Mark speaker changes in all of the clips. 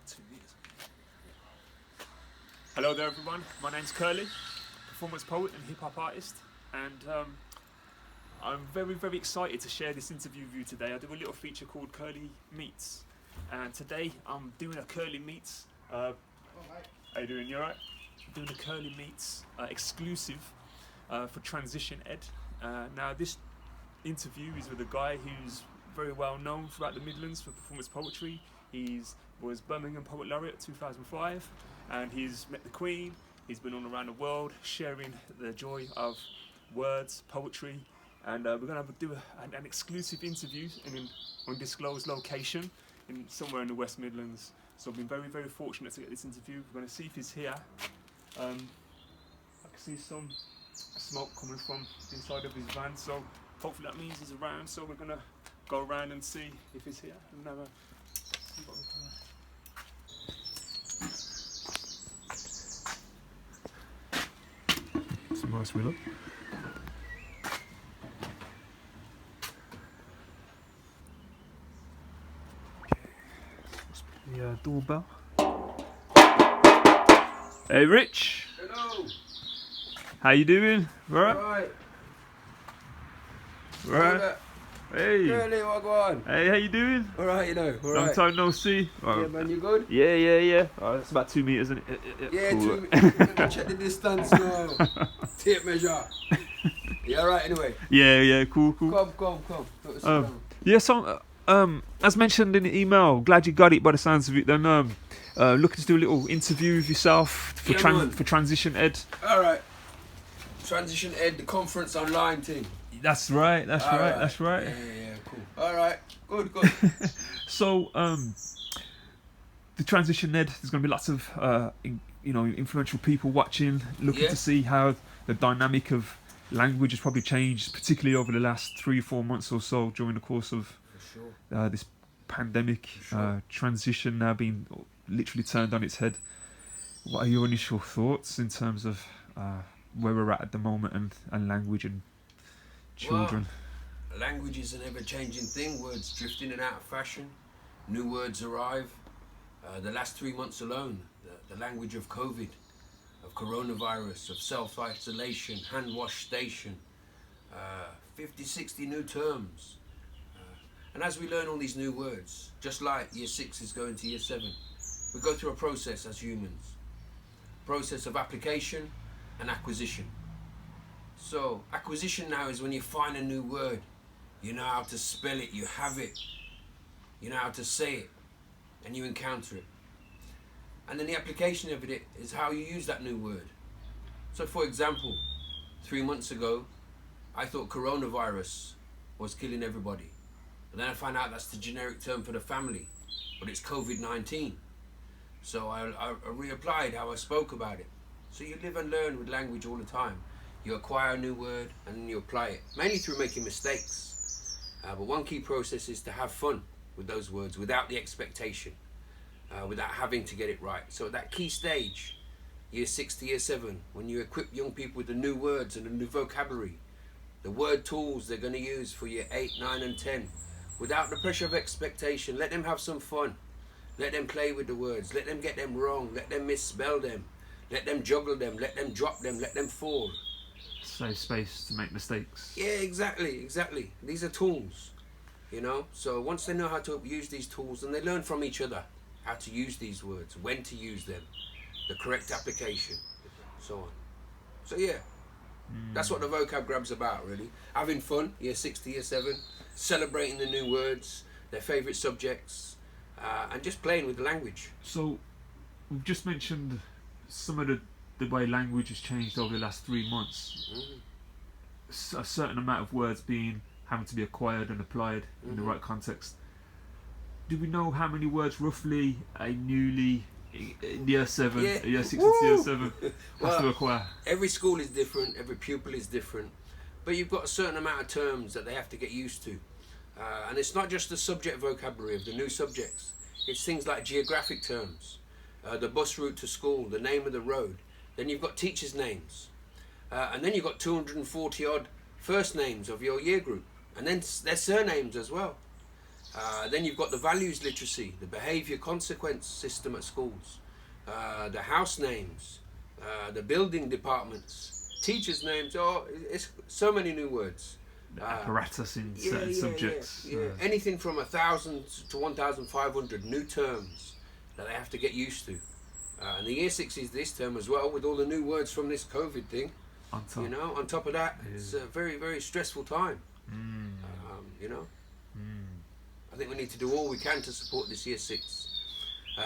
Speaker 1: about 2 meters. Hello there everyone, my name's Kurly, performance poet and hip hop artist, and I'm very excited to share this interview with you today. I do a little feature called Kurly Meets, and today I'm doing a Kurly Meets. How you doing? You alright? I'm doing a Kurly Meets exclusive for Transition Ed. Now this interview is with a guy who's very well known throughout the Midlands for performance poetry. He was Birmingham Poet Laureate 2005, and he's met the Queen. He's been all around the world sharing the joy of words, poetry, and we're going to do an exclusive interview in an undisclosed location somewhere in the West Midlands. So I've been very fortunate to get this interview. We're going to see if he's here. I can see some smoke coming from inside of his van, so hopefully that means he's around. So we're going to go around and see if he's here and have a see what we can. Some nice willow. The doorbell. Hey Rich.
Speaker 2: Hello.
Speaker 1: How you doing? Right?
Speaker 2: Alright.
Speaker 1: Right. Hey.
Speaker 2: Curly, what go on?
Speaker 1: Hey, how you doing?
Speaker 2: Alright, you know.
Speaker 1: Long
Speaker 2: Alright.
Speaker 1: time no see.
Speaker 2: Yeah, man, you good?
Speaker 1: Yeah. Oh, that's about 2 meters, isn't it?
Speaker 2: Yeah,
Speaker 1: Cool.
Speaker 2: 2 meters. Check the distance now. Tape measure. You alright anyway?
Speaker 1: Yeah. Cool.
Speaker 2: Come. Put us down.
Speaker 1: Yeah, so as mentioned in the email, glad you got it by the sounds of it. Then looking to do a little interview with yourself for
Speaker 2: Yeah,
Speaker 1: for Transition Ed.
Speaker 2: Alright. Transition Ed, the conference online thing.
Speaker 1: That's right. That's right.
Speaker 2: Yeah, cool. Alright, good.
Speaker 1: So the Transition Ed, there's going to be lots of influential people watching, looking to see how the dynamic of language has probably changed, particularly over the last 3 or 4 months or so during the course of this pandemic. Transition now being literally turned on its head. What are your initial thoughts in terms of where we're at the moment and language and children?
Speaker 2: Well, language is an ever-changing thing. Words drift in and out of fashion. New words arrive. The last 3 months alone, the language of COVID, of coronavirus, of self-isolation, hand-wash station, 50, 60 new terms. And as we learn all these new words, just like year 6 is going to year 7, we go through a process as humans. Process of application and acquisition. So acquisition now is when you find a new word, you know how to spell it, you have it, you know how to say it, and you encounter it. And then the application of it is how you use that new word. So for example, 3 months ago, I thought coronavirus was killing everybody. And then I found out that's the generic term for the family, but it's COVID-19. So I reapplied how I spoke about it. So you live and learn with language all the time. You acquire a new word and then you apply it, mainly through making mistakes. But one key process is to have fun with those words without the expectation, without having to get it right. So at that key stage, year 6 to year 7, when you equip young people with the new words and the new vocabulary, the word tools they're going to use for year 8, 9 and 10, without the pressure of expectation, let them have some fun. Let them play with the words, let them get them wrong, let them misspell them, let them juggle them, let them drop them, let them fall.
Speaker 1: Save space to make mistakes.
Speaker 2: Yeah, exactly. These are tools, you know. So once they know how to use these tools, then they learn from each other how to use these words, when to use them, the correct application, so on. So yeah, that's what the Vocab Grab's about, really. Having fun, year 6 to year 7, celebrating the new words, their favourite subjects, and just playing with the language.
Speaker 1: So we've just mentioned some of the way language has changed over the last 3 months. A certain amount of words having to be acquired and applied in the right context. Do we know how many words roughly a newly in year 7, year 6 to year 7 has to acquire?
Speaker 2: Every school is different, every pupil is different, but you've got a certain amount of terms that they have to get used to. And it's not just the subject vocabulary of the new subjects, it's things like geographic terms, the bus route to school, the name of the road. Then you've got teachers' names, and then you've got 240 odd first names of your year group, and then their surnames as well. Then you've got the values literacy, the behaviour consequence system at schools, the house names, the building departments, teachers' names. Oh, it's so many new words.
Speaker 3: Apparatus in certain subjects.
Speaker 2: Yeah. Anything from 1,000 to 1,500 new terms that they have to get used to. And the year 6 is this term as well, with all the new words from this COVID thing.
Speaker 3: On top.
Speaker 2: You know, on top of that, it's a very, very stressful time. You know, I think we need to do all we can to support this year 6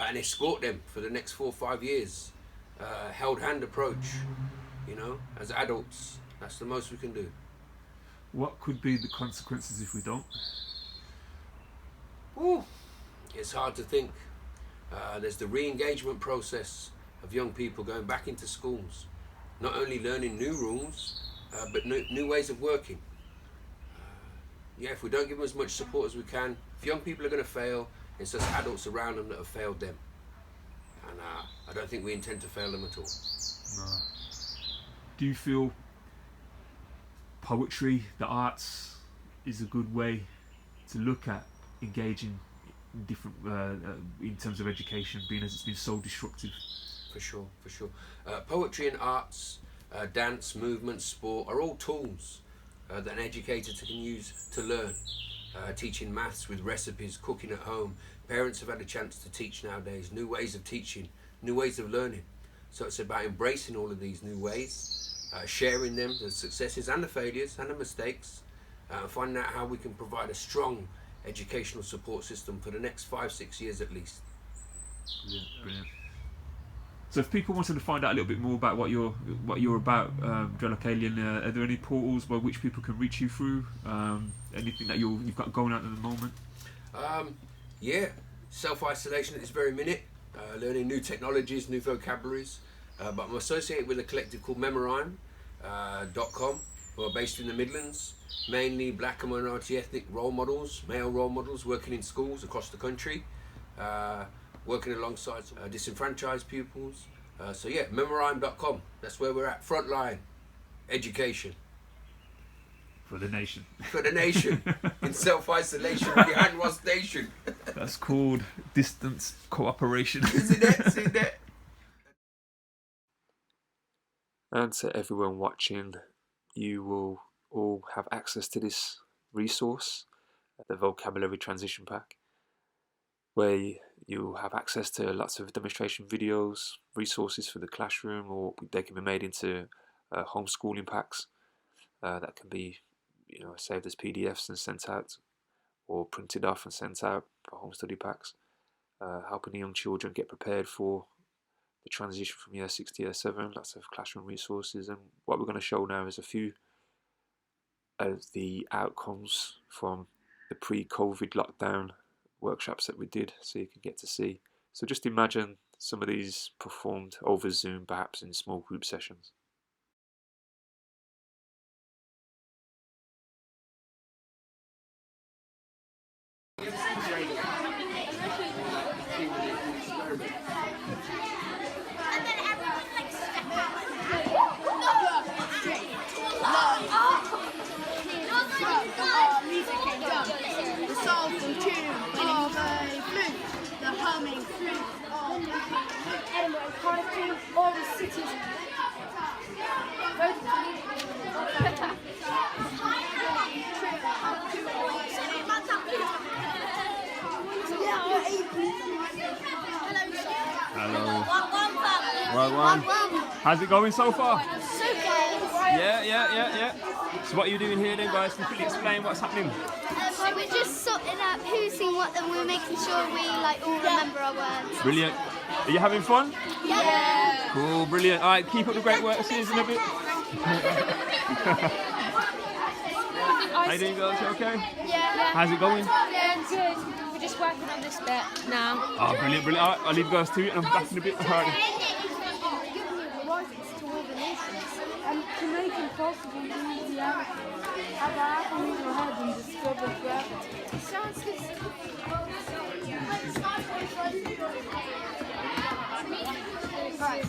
Speaker 2: and escort them for the next 4 or 5 years. Held hand approach, you know, as adults. That's the most we can do.
Speaker 3: What could be the consequences if we don't?
Speaker 2: Ooh, it's hard to think. There's the re-engagement process of young people going back into schools, not only learning new rules, but new ways of working. If we don't give them as much support as we can, if young people are going to fail, it's just adults around them that have failed them. And I don't think we intend to fail them at all.
Speaker 3: No. Do you feel poetry, the arts, is a good way to look at engaging in different in terms of education, being as it's been so disruptive?
Speaker 2: For sure. Poetry and arts, dance, movement, sport are all tools that an educator can use to learn. Teaching maths with recipes, cooking at home. Parents have had a chance to teach nowadays, new ways of teaching, new ways of learning. So it's about embracing all of these new ways, sharing them, the successes and the failures and the mistakes, finding out how we can provide a strong educational support system for the next 5-6 years at least.
Speaker 3: Brilliant. So if people wanted to find out a little bit more about what you're about, Dreadlock Alien, are there any portals by which people can reach you through? Anything that you've got going on at the moment?
Speaker 2: Self-isolation at this very minute, learning new technologies, new vocabularies, but I'm associated with a collective called Memorhyme .com, who are based in the Midlands, mainly black and minority ethnic role models, male role models, working in schools across the country, working alongside disenfranchised pupils. Memorhyme.com, that's where we're at, frontline education.
Speaker 3: For the nation.
Speaker 2: For the nation, in self-isolation behind one station.
Speaker 3: That's called distance cooperation.
Speaker 2: Isn't it?
Speaker 4: And to everyone watching, you will all have access to this resource, the Vocabulary Transition Pack, where you'll have access to lots of demonstration videos, resources for the classroom, or they can be made into homeschooling packs that can be saved as PDFs and sent out, or printed off and sent out for home study packs, helping the young children get prepared for the transition from year 6 to year 7, lots of classroom resources. And what we're going to show now is a few of the outcomes from the pre-COVID lockdown workshops that we did, so you can get to see. So just imagine some of these performed over Zoom, perhaps in small group sessions.
Speaker 5: All the cities.
Speaker 3: Hello. Well, how's it going so far?
Speaker 5: So good.
Speaker 3: Yeah. So what are you doing here then, guys? Can you explain what's happening?
Speaker 5: So we're just sorting out who's seen what, and we're making sure we all remember our words.
Speaker 3: Brilliant. Are you having fun?
Speaker 5: Yeah.
Speaker 3: Cool, brilliant. All right, keep up the great work. See you in a bit. How you doing, girls? You okay?
Speaker 5: Yeah.
Speaker 3: How's it going?
Speaker 5: Yeah, good. We're just working on this bit now.
Speaker 3: Oh, brilliant. All right, I'll leave you guys to it, and I'm back in a bit. All right.
Speaker 6: To all the nations, and to make it possible to use reality, have an apple in your head and discover gravity.
Speaker 5: Sounds good. Right.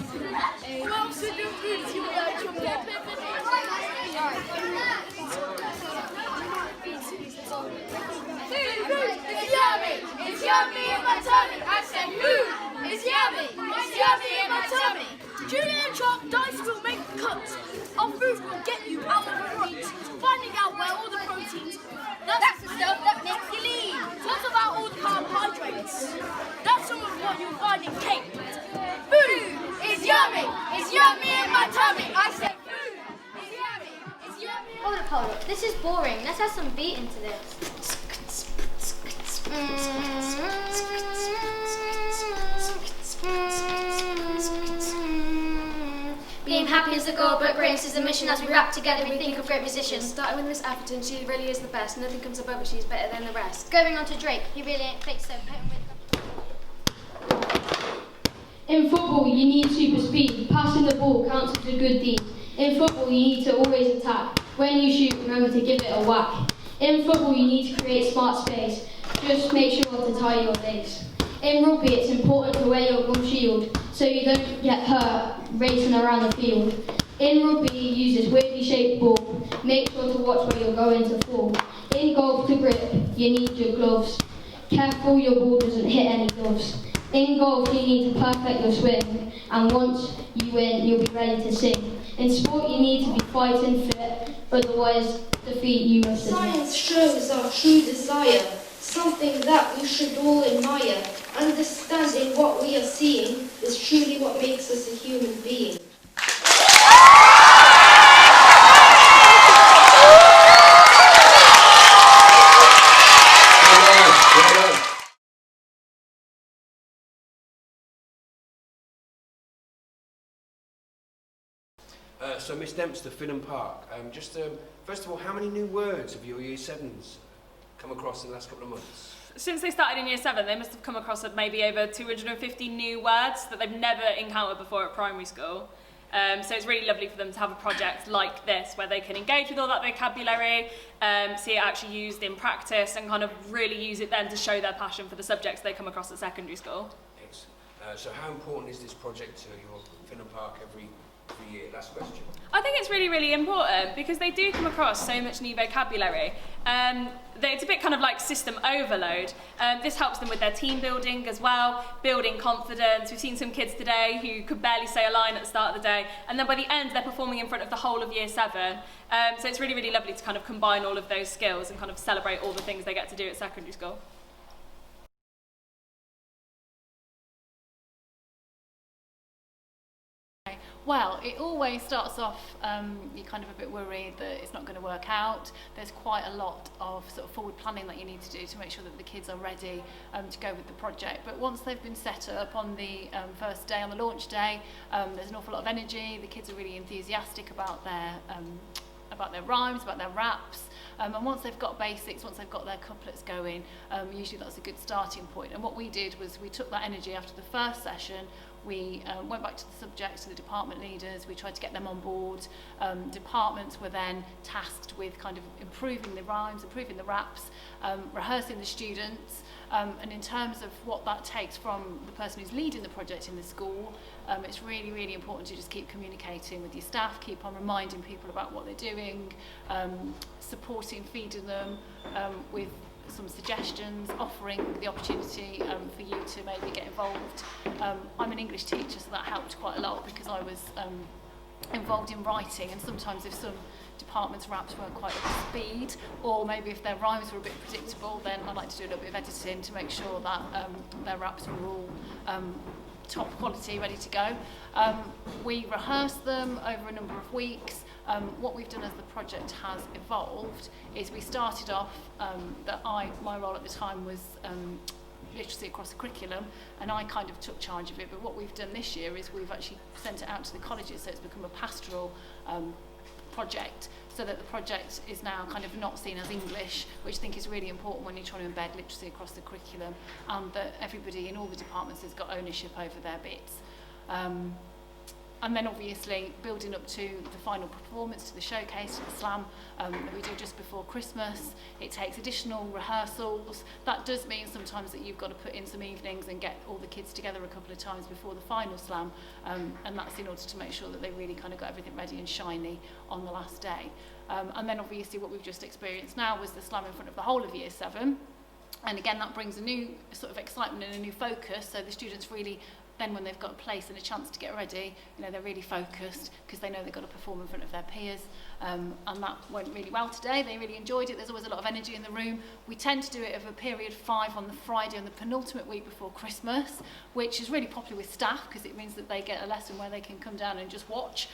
Speaker 7: yummy in my tummy. I said, food is yummy. It's yummy in my tummy. Julian chalk dice will make the cuts. Our food will get you out of the rut. Finding out where all the proteins. That's the stuff that makes you lean. What about all the carbohydrates? That's some of what you'll find in cake. Food is yummy. It's yummy in my tummy. I said food is yummy. It's yummy.
Speaker 5: Hold up. This is boring. Let's add some beat into this. Being happy is the goal, but grace is the mission. As we rap together, we think of great musicians.
Speaker 8: Starting with Miss Atherton, she really is the best. Nothing comes above her, she's better than the rest.
Speaker 5: Going on to Drake, he really ain't fake, so put him with
Speaker 9: In football, you need super speed. Passing the ball counts as a good deed. In football, you need to always attack. When you shoot, remember to give it a whack. In football, you need to create smart space. Just make sure to tie your legs. In rugby, it's important to wear your gum shield so you don't get hurt racing around the field. In rugby, you use this weirdly shaped ball. Make sure to watch where you're going to fall. In golf, to grip, you need your gloves. Careful your ball doesn't hit any gloves. In golf, you need to perfect your swing, and once you win, you'll be ready to sing. In sport, you need to be fighting fit, otherwise defeat you must admit.
Speaker 10: Science shows our true desire, something that we should all admire. Understanding what we are seeing is truly what makes us a human being.
Speaker 2: So Miss Dempster, Finham Park, first of all, how many new words have your Year 7s come across in the last couple of months?
Speaker 11: Since they started in Year 7, they must have come across maybe over 250 new words that they've never encountered before at primary school. So it's really lovely for them to have a project like this where they can engage with all that vocabulary, see it actually used in practice and kind of really use it then to show their passion for the subjects they come across at secondary school.
Speaker 2: Excellent. So how important is this project to your Finham Park every year? Last question.
Speaker 11: I think it's really, really important because they do come across so much new vocabulary. It's a bit kind of like system overload. This helps them with their team building as well, building confidence. We've seen some kids today who could barely say a line at the start of the day, and then by the end they're performing in front of the whole of Year 7. So it's really, really lovely to kind of combine all of those skills and kind of celebrate all the things they get to do at secondary school.
Speaker 12: Well, it always starts off, you're kind of a bit worried that it's not going to work out. There's quite a lot of sort of forward planning that you need to do to make sure that the kids are ready to go with the project. But once they've been set up on the first day, on the launch day, there's an awful lot of energy. The kids are really enthusiastic about their rhymes, about their raps. And once they've got basics, once they've got their couplets going, usually that's a good starting point. And what we did was we took that energy after the first session. We went back to the subjects, to the department leaders. We tried to get them on board. Departments were then tasked with kind of improving the rhymes, improving the raps, rehearsing the students. And in terms of what that takes from the person who's leading the project in the school, it's really, really important to just keep communicating with your staff, keep on reminding people about what they're doing, supporting, feeding them with some suggestions, offering the opportunity for you to maybe get involved. I'm an English teacher, so that helped quite a lot because I was involved in writing, and sometimes if some departments' raps weren't quite up to speed, or maybe if their rhymes were a bit predictable, then I'd like to do a little bit of editing to make sure that their raps were all top quality, ready to go. We rehearsed them over a number of weeks. What we've done as the project has evolved is we started off, my role at the time was literacy across the curriculum, and I kind of took charge of it, but what we've done this year is we've actually sent it out to the colleges, so it's become a pastoral project, so that the project is now kind of not seen as English, which I think is really important when you're trying to embed literacy across the curriculum, and that everybody in all the departments has got ownership over their bits. And then obviously building up to the final performance, to the showcase, to the slam that we do just before Christmas. It takes additional rehearsals. That does mean sometimes that you've got to put in some evenings and get all the kids together a couple of times before the final slam, and that's in order to make sure that they really kind of got everything ready and shiny on the last day. And then obviously what we've just experienced now was the slam in front of the whole of Year 7. And again, that brings a new sort of excitement and a new focus. So the students really, then when they've got a place and a chance to get ready, you know, they're really focused because they know they've got to perform in front of their peers. And that went really well today. They really enjoyed it. There's always a lot of energy in the room. We tend to do it over period 5 on the Friday on the penultimate week before Christmas, which is really popular with staff because it means that they get a lesson where they can come down and just watch.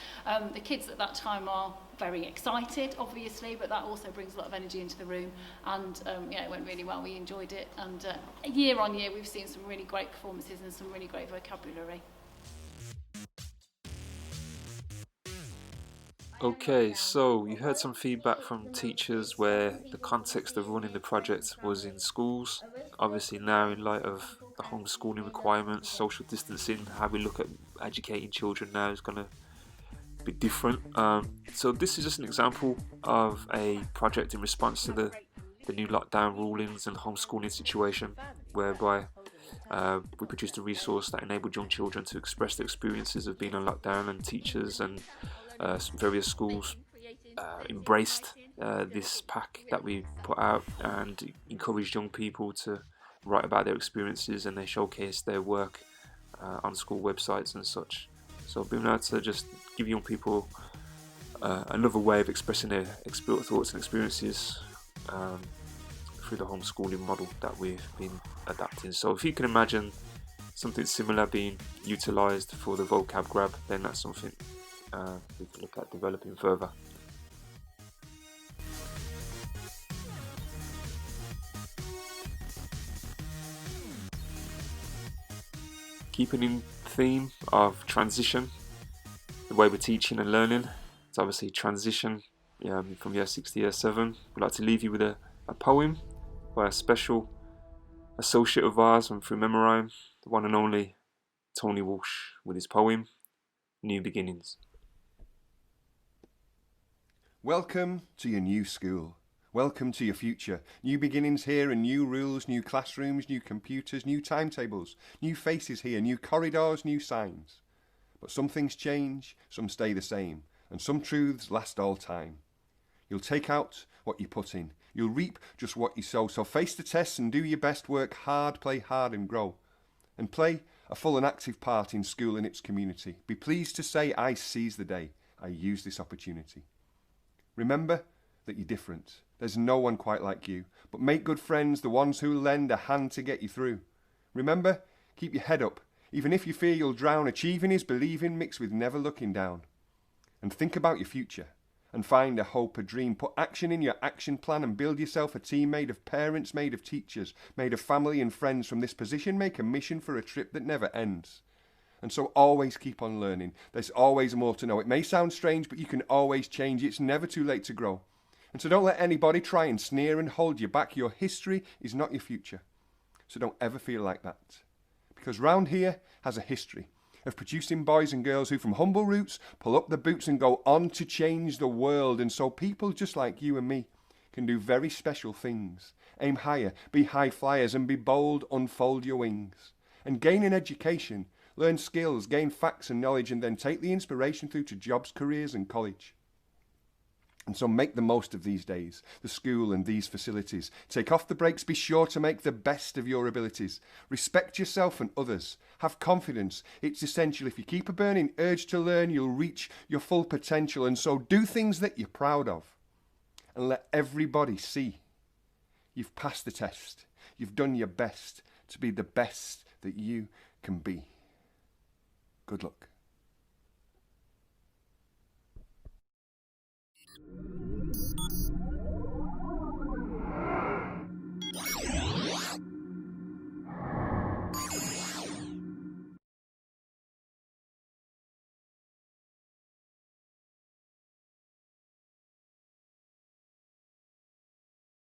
Speaker 12: The kids at that time are very excited, obviously, but that also brings a lot of energy into the room. And yeah, it went really well. We enjoyed it. And year on year, we've seen some really great performances and some really great vocabulary.
Speaker 4: Okay, so you heard some feedback from teachers where the context of running the project was in schools. Obviously now, in light of the homeschooling requirements, social distancing, how we look at educating children now is going to be different. So this is just an example of a project in response to the new lockdown rulings and homeschooling situation, whereby we produced a resource that enabled young children to express their experiences of being on lockdown, and teachers and various schools embraced this pack that we put out and encouraged young people to write about their experiences, and they showcased their work on school websites and such. So being able to just give young people another way of expressing their thoughts and experiences through the homeschooling model that we've been adapting. So if you can imagine something similar being utilised for the vocab grab, then that's something we can look at developing further. Keeping in theme of transition, the way we're teaching and learning, it's obviously transition from year 6 to year 7. We'd like to leave you with a poem by a special associate of ours from through Memorhyme, the one and only Tony Walsh, with his poem, New Beginnings.
Speaker 13: Welcome to your new school. Welcome to your future. New beginnings here and new rules, new classrooms, new computers, new timetables, new faces here, new corridors, new signs. But some things change, some stay the same, and some truths last all time. You'll take out what you put in. You'll reap just what you sow. So face the tests and do your best, work hard, play hard and grow. And play a full and active part in school and its community. Be pleased to say I seize the day. I use this opportunity. Remember that you're different. There's no one quite like you. But make good friends, the ones who lend a hand to get you through. Remember, keep your head up. Even if you fear you'll drown, achieving is believing mixed with never looking down. And think about your future. And find a hope, a dream. Put action in your action plan and build yourself a team made of parents, made of teachers, made of family and friends. From this position, make a mission for a trip that never ends. And so always keep on learning. There's always more to know. It may sound strange, but you can always change. It's never too late to grow. And so don't let anybody try and sneer and hold you back. Your history is not your future. So don't ever feel like that. Because round here has a history of producing boys and girls who from humble roots pull up the boots and go on to change the world. And so people just like you and me can do very special things. Aim higher, be high flyers and be bold, unfold your wings. And gain an education, learn skills, gain facts and knowledge, and then take the inspiration through to jobs, careers and college. And so make the most of these days, the school and these facilities. Take off the brakes, be sure to make the best of your abilities. Respect yourself and others. Have confidence. It's essential. If you keep a burning urge to learn, you'll reach your full potential. And so do things that you're proud of. And let everybody see you've passed the test. You've done your best to be the best that you can be. Good luck.